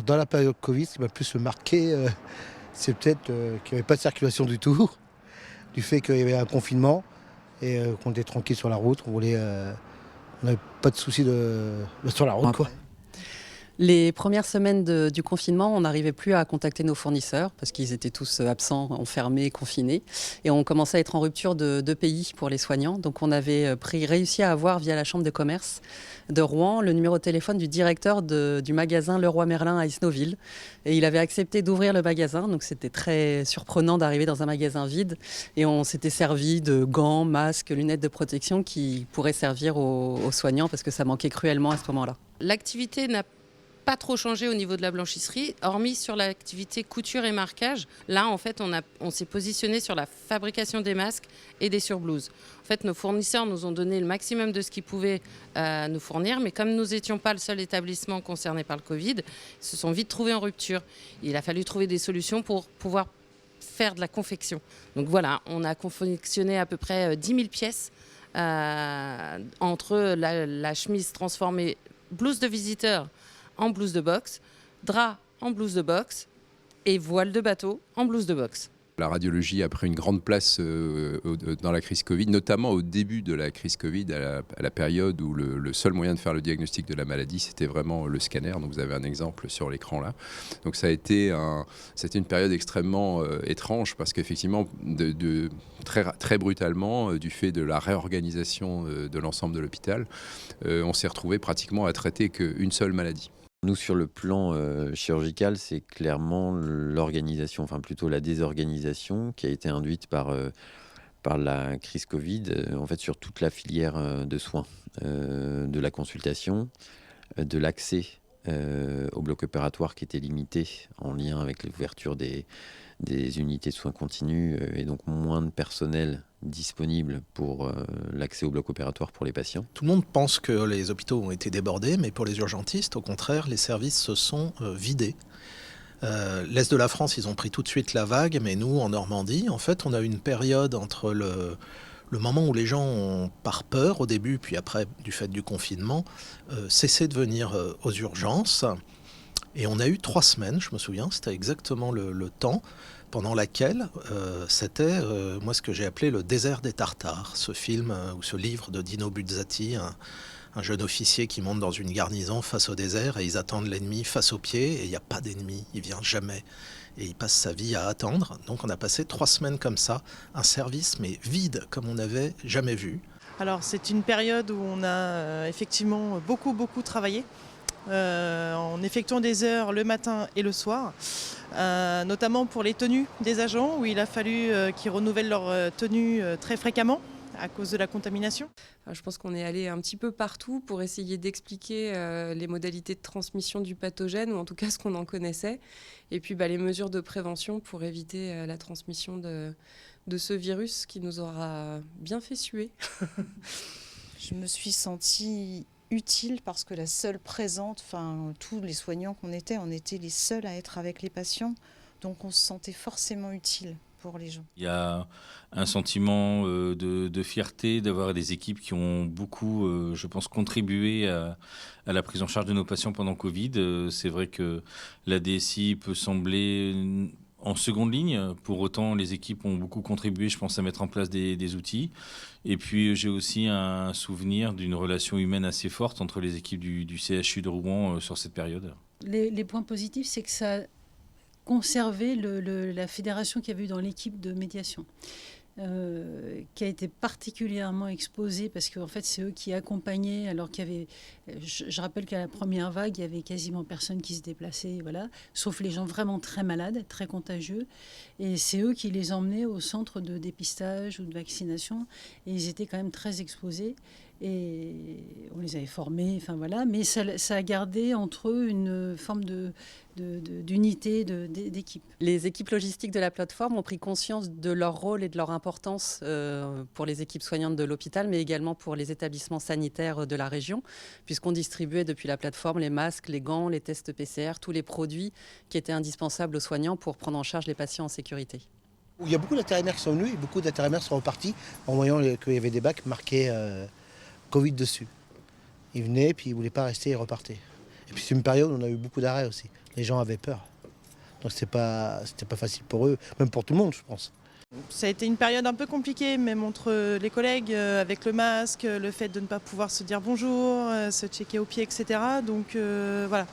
dans la période Covid, ce qui m'a plus marqué, c'est peut-être qu'il n'y avait pas de circulation du tout, du fait qu'il y avait un confinement et qu'on était tranquille sur la route, on n'avait pas de soucis sur la route, quoi. Les premières semaines du confinement, on n'arrivait plus à contacter nos fournisseurs parce qu'ils étaient tous absents, enfermés, confinés. Et on commençait à être en rupture de pays pour les soignants. Donc on avait réussi à avoir via la chambre de commerce de Rouen le numéro de téléphone du directeur du magasin Leroy Merlin à Isnoville. Et il avait accepté d'ouvrir le magasin. Donc c'était très surprenant d'arriver dans un magasin vide. Et on s'était servi de gants, masques, lunettes de protection qui pourraient servir aux soignants parce que ça manquait cruellement à ce moment-là. L'activité n'a pas trop changé au niveau de la blanchisserie, hormis sur l'activité couture et marquage. Là, en fait, on s'est positionné sur la fabrication des masques et des surblouses. En fait, nos fournisseurs nous ont donné le maximum de ce qu'ils pouvaient nous fournir, mais comme nous n'étions pas le seul établissement concerné par le Covid, ils se sont vite trouvés en rupture. Il a fallu trouver des solutions pour pouvoir faire de la confection. Donc voilà, on a confectionné à peu près 10 000 pièces entre la chemise transformée blouse de visiteur en blouse de boxe, drap en blouse de boxe et voile de bateau en blouse de boxe. La radiologie a pris une grande place dans la crise Covid, notamment au début de la crise Covid, à la période où le seul moyen de faire le diagnostic de la maladie, c'était vraiment le scanner. Donc vous avez un exemple sur l'écran là. Donc ça a été c'était une période extrêmement étrange parce qu'effectivement, très brutalement, du fait de la réorganisation de l'ensemble de l'hôpital, on s'est retrouvé pratiquement à traiter qu'une seule maladie. Nous, sur le plan chirurgical, c'est clairement l'organisation, enfin plutôt la désorganisation qui a été induite par la crise Covid, en fait sur toute la filière de soins, de la consultation, de l'accès au bloc opératoire qui était limité en lien avec l'ouverture des unités de soins continus et donc moins de personnel disponible pour l'accès au bloc opératoire pour les patients. Tout le monde pense que les hôpitaux ont été débordés, mais pour les urgentistes, au contraire, les services se sont vidés. L'Est de la France, ils ont pris tout de suite la vague, mais nous, en Normandie, en fait, on a eu une période entre le moment où les gens ont, par peur au début, puis après, du fait du confinement, cessé de venir aux urgences. Et on a eu 3 semaines, je me souviens, c'était exactement le temps pendant laquelle c'était moi ce que j'ai appelé le désert des Tartares, ce film ou ce livre de Dino Buzzati, un jeune officier qui monte dans une garnison face au désert et ils attendent l'ennemi face aux pieds et il n'y a pas d'ennemi, il vient jamais. Et il passe sa vie à attendre. Donc on a passé 3 semaines comme ça, un service mais vide comme on n'avait jamais vu. Alors c'est une période où on a effectivement beaucoup travaillé. En effectuant des heures le matin et le soir, notamment pour les tenues des agents où il a fallu qu'ils renouvellent leur tenue très fréquemment à cause de la contamination. Je pense qu'on est allé un petit peu partout pour essayer d'expliquer les modalités de transmission du pathogène, ou en tout cas ce qu'on en connaissait, et puis les mesures de prévention pour éviter la transmission de ce virus qui nous aura bien fait suer. Je me suis sentie utile parce que la seule présente, tous les soignants qu'on était, on était les seuls à être avec les patients, donc on se sentait forcément utile pour les gens. Il y a un sentiment de fierté d'avoir des équipes qui ont beaucoup, je pense, contribué à la prise en charge de nos patients pendant Covid. C'est vrai que la DSI peut sembler en seconde ligne. Pour autant, les équipes ont beaucoup contribué, je pense, à mettre en place des outils. Et puis, j'ai aussi un souvenir d'une relation humaine assez forte entre les équipes du CHU de Rouen sur cette période. Les points positifs, c'est que ça a conservé la fédération qu'il y avait eu dans l'équipe de médiation. Qui a été particulièrement exposé parce qu'en fait c'est eux qui accompagnaient alors qu'il y avait, je rappelle qu'à la première vague il y avait quasiment personne qui se déplaçait, voilà, sauf les gens vraiment très malades, très contagieux, et c'est eux qui les emmenaient au centre de dépistage ou de vaccination et ils étaient quand même très exposés et on les avait formés, mais ça a gardé entre eux une forme d'unité, d'équipe. Les équipes logistiques de la plateforme ont pris conscience de leur rôle et de leur importance pour les équipes soignantes de l'hôpital, mais également pour les établissements sanitaires de la région, puisqu'on distribuait depuis la plateforme les masques, les gants, les tests PCR, tous les produits qui étaient indispensables aux soignants pour prendre en charge les patients en sécurité. Il y a beaucoup d'intérimaires qui sont venus et beaucoup d'intérimaires sont repartis en voyant qu'il y avait des bacs marqués Covid dessus. Ils venaient, puis ils ne voulaient pas rester et repartaient. Et puis c'est une période où on a eu beaucoup d'arrêts aussi. Les gens avaient peur. Donc c'était pas facile pour eux, même pour tout le monde, je pense. Ça a été une période un peu compliquée, même entre les collègues, avec le masque, le fait de ne pas pouvoir se dire bonjour, se checker au pied, etc. Donc voilà.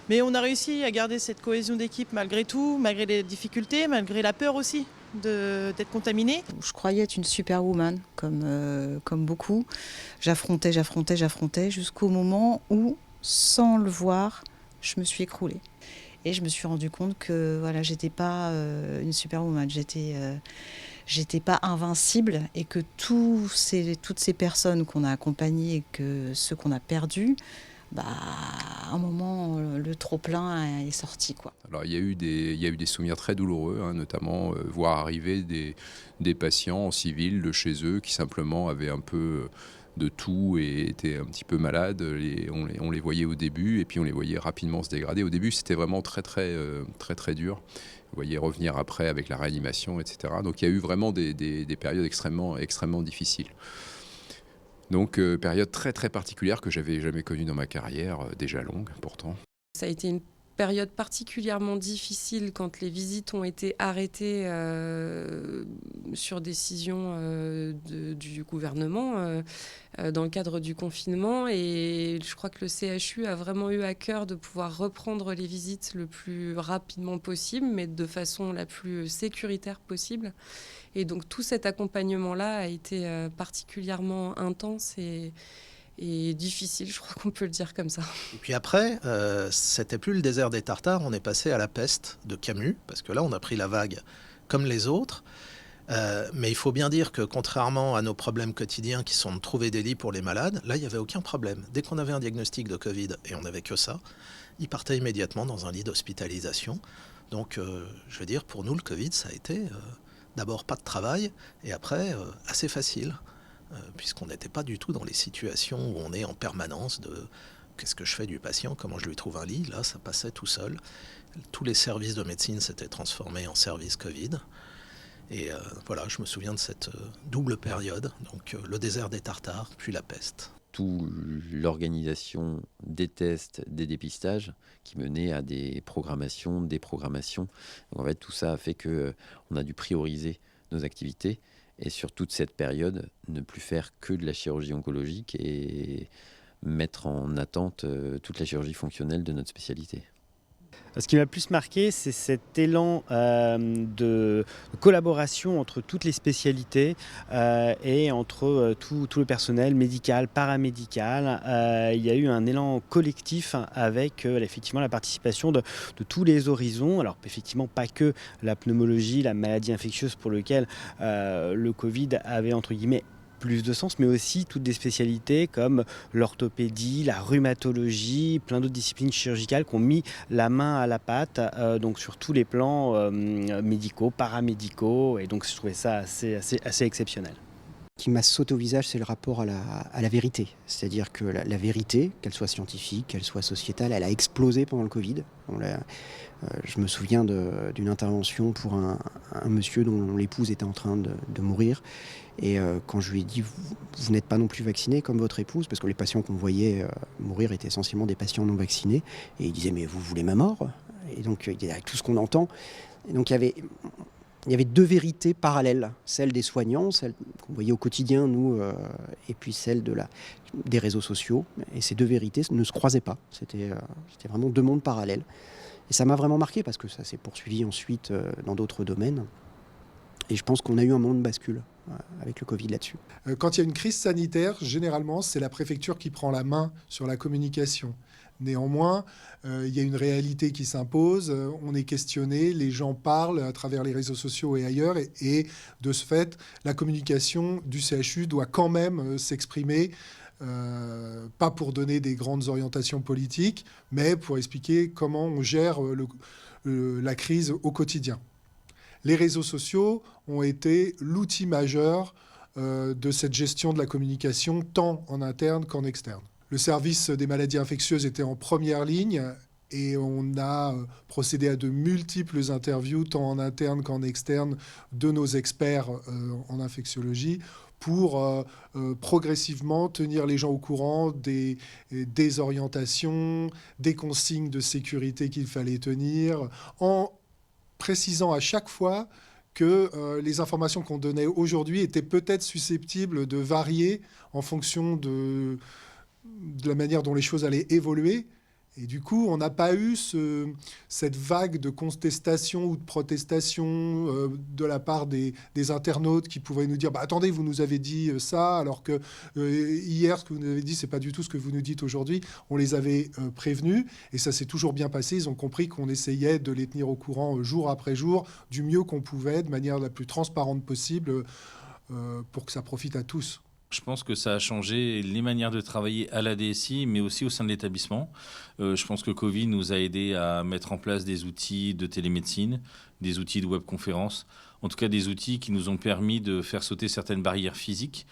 Mais on a réussi à garder cette cohésion d'équipe malgré tout, malgré les difficultés, malgré la peur aussi d'être contaminé. Je croyais être une superwoman, comme beaucoup. J'affrontais jusqu'au moment où, sans le voir, je me suis écroulée. Et je me suis rendu compte que voilà, j'étais pas une superwoman, j'étais pas invincible, et que toutes ces personnes qu'on a accompagnées et que ceux qu'on a perdus, à un moment, le trop-plein est sorti, quoi. Alors il y a eu des souvenirs très douloureux, hein, notamment voir arriver des patients en civil de chez eux qui simplement avaient un peu de tout et étaient un petit peu malades. On les voyait au début et puis on les voyait rapidement se dégrader. Au début, c'était vraiment très dur. Vous voyez revenir après avec la réanimation, etc. Donc il y a eu vraiment des périodes extrêmement difficiles. Donc période très particulière que j'avais jamais connue dans ma carrière, déjà longue pourtant. Ça a été une période particulièrement difficile quand les visites ont été arrêtées sur décision du gouvernement dans le cadre du confinement. Et je crois que le CHU a vraiment eu à cœur de pouvoir reprendre les visites le plus rapidement possible, mais de façon la plus sécuritaire possible. Et donc tout cet accompagnement-là a été particulièrement intense et difficile, je crois qu'on peut le dire comme ça. Et puis après, c'était plus le désert des Tartares, on est passé à la peste de Camus, parce que là, on a pris la vague comme les autres. Mais il faut bien dire que contrairement à nos problèmes quotidiens qui sont de trouver des lits pour les malades, là, il n'y avait aucun problème. Dès qu'on avait un diagnostic de Covid, et on n'avait que ça, ils partaient immédiatement dans un lit d'hospitalisation. Donc, je veux dire, pour nous, le Covid, ça a été d'abord pas de travail, et après, assez facile. Puisqu'on n'était pas du tout dans les situations où on est en permanence de qu'est-ce que je fais du patient, comment je lui trouve un lit. Là, ça passait tout seul. Tous les services de médecine s'étaient transformés en services Covid. Et voilà, je me souviens de cette double période, donc le désert des Tartares, puis la peste. Toute l'organisation des tests, des dépistages, qui menait à des programmations, déprogrammations. Donc en fait, tout ça a fait qu'on a dû prioriser nos activités. Et sur toute cette période, ne plus faire que de la chirurgie oncologique et mettre en attente toute la chirurgie fonctionnelle de notre spécialité. Ce qui m'a plus marqué, c'est cet élan de collaboration entre toutes les spécialités et entre tout le personnel médical, paramédical. Il y a eu un élan collectif avec effectivement la participation de tous les horizons. Alors effectivement pas que la pneumologie, la maladie infectieuse pour lequel le Covid avait entre guillemets plus de sens, mais aussi toutes des spécialités comme l'orthopédie, la rhumatologie, plein d'autres disciplines chirurgicales qui ont mis la main à la pâte, donc sur tous les plans médicaux, paramédicaux, et donc je trouvais ça assez exceptionnel. Ce qui m'a sauté au visage, c'est le rapport à la vérité. C'est-à-dire que la vérité, qu'elle soit scientifique, qu'elle soit sociétale, elle a explosé pendant le Covid. Je me souviens d'une intervention pour un monsieur dont l'épouse était en train de mourir. Et quand je lui ai dit, vous n'êtes pas non plus vacciné comme votre épouse, parce que les patients qu'on voyait mourir étaient essentiellement des patients non vaccinés. Et il disait, mais vous voulez ma mort? Et donc, avec tout ce qu'on entend. Et donc, il y avait deux vérités parallèles, celle des soignants, celle qu'on voyait au quotidien, nous, et puis celle des réseaux sociaux. Et ces deux vérités ne se croisaient pas. C'était vraiment deux mondes parallèles. Et ça m'a vraiment marqué parce que ça s'est poursuivi ensuite dans d'autres domaines. Et je pense qu'on a eu un moment de bascule avec le Covid là-dessus. Quand il y a une crise sanitaire, généralement, c'est la préfecture qui prend la main sur la communication. Néanmoins, il y a une réalité qui s'impose, on est questionné, les gens parlent à travers les réseaux sociaux et ailleurs, et de ce fait, la communication du CHU doit quand même s'exprimer, pas pour donner des grandes orientations politiques, mais pour expliquer comment on gère la crise au quotidien. Les réseaux sociaux ont été l'outil majeur de cette gestion de la communication, tant en interne qu'en externe. Le service des maladies infectieuses était en première ligne et on a procédé à de multiples interviews, tant en interne qu'en externe, de nos experts en infectiologie pour progressivement tenir les gens au courant des orientations, des consignes de sécurité qu'il fallait tenir, en précisant à chaque fois que les informations qu'on donnait aujourd'hui étaient peut-être susceptibles de varier en fonction de la manière dont les choses allaient évoluer. Et du coup, on n'a pas eu cette vague de contestation ou de protestation de la part des internautes qui pouvaient nous dire bah, « Attendez, vous nous avez dit ça, alors que hier, ce que vous nous avez dit, ce n'est pas du tout ce que vous nous dites aujourd'hui. » On les avait prévenus et ça s'est toujours bien passé. Ils ont compris qu'on essayait de les tenir au courant jour après jour, du mieux qu'on pouvait, de manière la plus transparente possible, pour que ça profite à tous. Je pense que ça a changé les manières de travailler à la DSI, mais aussi au sein de l'établissement. Je pense que Covid nous a aidés à mettre en place des outils de télémédecine, des outils de webconférence, en tout cas des outils qui nous ont permis de faire sauter certaines barrières physiques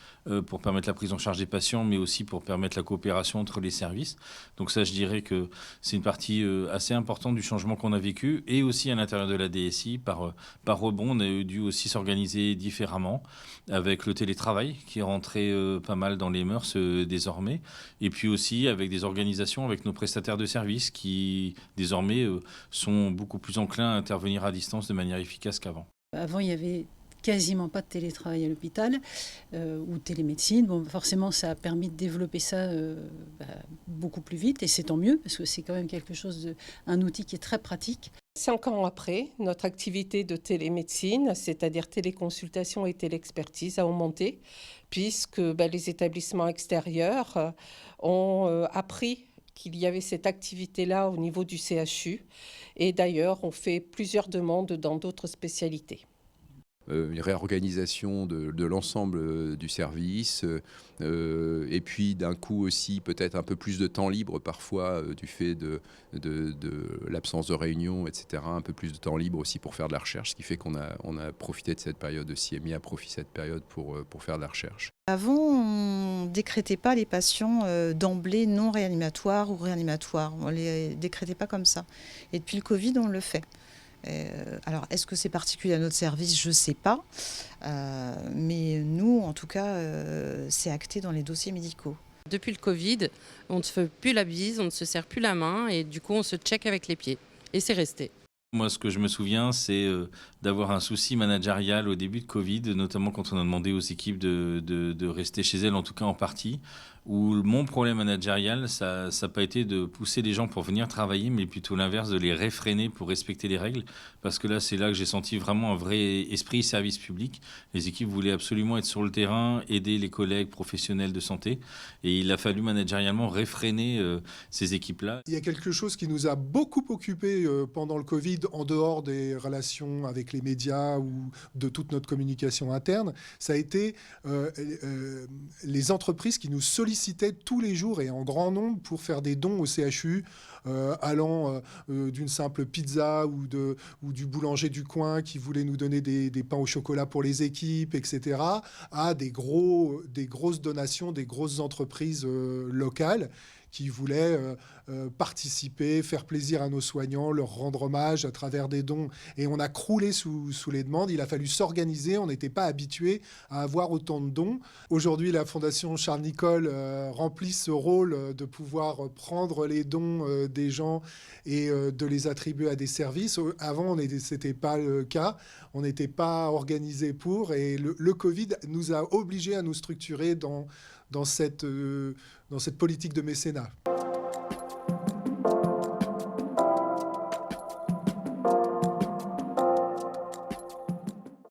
pour permettre la prise en charge des patients, mais aussi pour permettre la coopération entre les services. Donc ça, je dirais que c'est une partie assez importante du changement qu'on a vécu, et aussi à l'intérieur de la DSI, par rebond, on a dû aussi s'organiser différemment, avec le télétravail qui est rentré pas mal dans les mœurs désormais, et puis aussi avec des organisations avec nos prestataires de services qui désormais sont beaucoup plus enclins à intervenir à distance de manière efficace qu'avant. Avant, il y avait quasiment pas de télétravail à l'hôpital ou télémédecine. Bon, forcément, ça a permis de développer ça beaucoup plus vite, et c'est tant mieux parce que c'est quand même un outil qui est très pratique. 5 ans après, notre activité de télémédecine, c'est-à-dire téléconsultation et téléexpertise, a augmenté puisque les établissements extérieurs ont appris qu'il y avait cette activité-là au niveau du CHU. Et d'ailleurs, on fait plusieurs demandes dans d'autres spécialités. Une réorganisation de l'ensemble du service, et puis d'un coup aussi peut-être un peu plus de temps libre parfois du fait de l'absence de réunion, etc. Un peu plus de temps libre aussi pour faire de la recherche, ce qui fait qu'on a profité de cette période aussi, mis à profit cette période pour faire de la recherche. Avant, on ne décrétait pas les patients d'emblée non réanimatoires ou réanimatoires. On ne les décrétait pas comme ça. Et depuis le Covid, on le fait. Alors, est-ce que c'est particulier à notre service? Je ne sais pas. Mais nous, en tout cas, c'est acté dans les dossiers médicaux. Depuis le Covid, on ne se fait plus la bise, on ne se serre plus la main et du coup, on se check avec les pieds. Et c'est resté. Moi, ce que je me souviens, c'est d'avoir un souci managérial au début de Covid, notamment quand on a demandé aux équipes de rester chez elles, en tout cas en partie, où mon problème managérial, ça n'a pas été de pousser les gens pour venir travailler, mais plutôt l'inverse, de les réfréner pour respecter les règles, parce que là, c'est là que j'ai senti vraiment un vrai esprit service public. Les équipes voulaient absolument être sur le terrain, aider les collègues professionnels de santé, et il a fallu managérialement réfréner ces équipes-là. Il y a quelque chose qui nous a beaucoup occupé pendant le Covid, en dehors des relations avec les médias ou de toute notre communication interne, ça a été les entreprises qui nous sollicitaient tous les jours et en grand nombre pour faire des dons au CHU, allant d'une simple pizza ou du boulanger du coin qui voulait nous donner des pains au chocolat pour les équipes, etc., à des grosses donations, des grosses entreprises locales qui voulaient participer, faire plaisir à nos soignants, leur rendre hommage à travers des dons. Et on a croulé sous les demandes. Il a fallu s'organiser. On n'était pas habitué à avoir autant de dons. Aujourd'hui, la Fondation Charles Nicolle remplit ce rôle de pouvoir prendre les dons des gens et de les attribuer à des services. Avant, ce n'était pas le cas. On n'était pas organisé pour. Et le Covid nous a obligés à nous structurer dans cette politique de mécénat.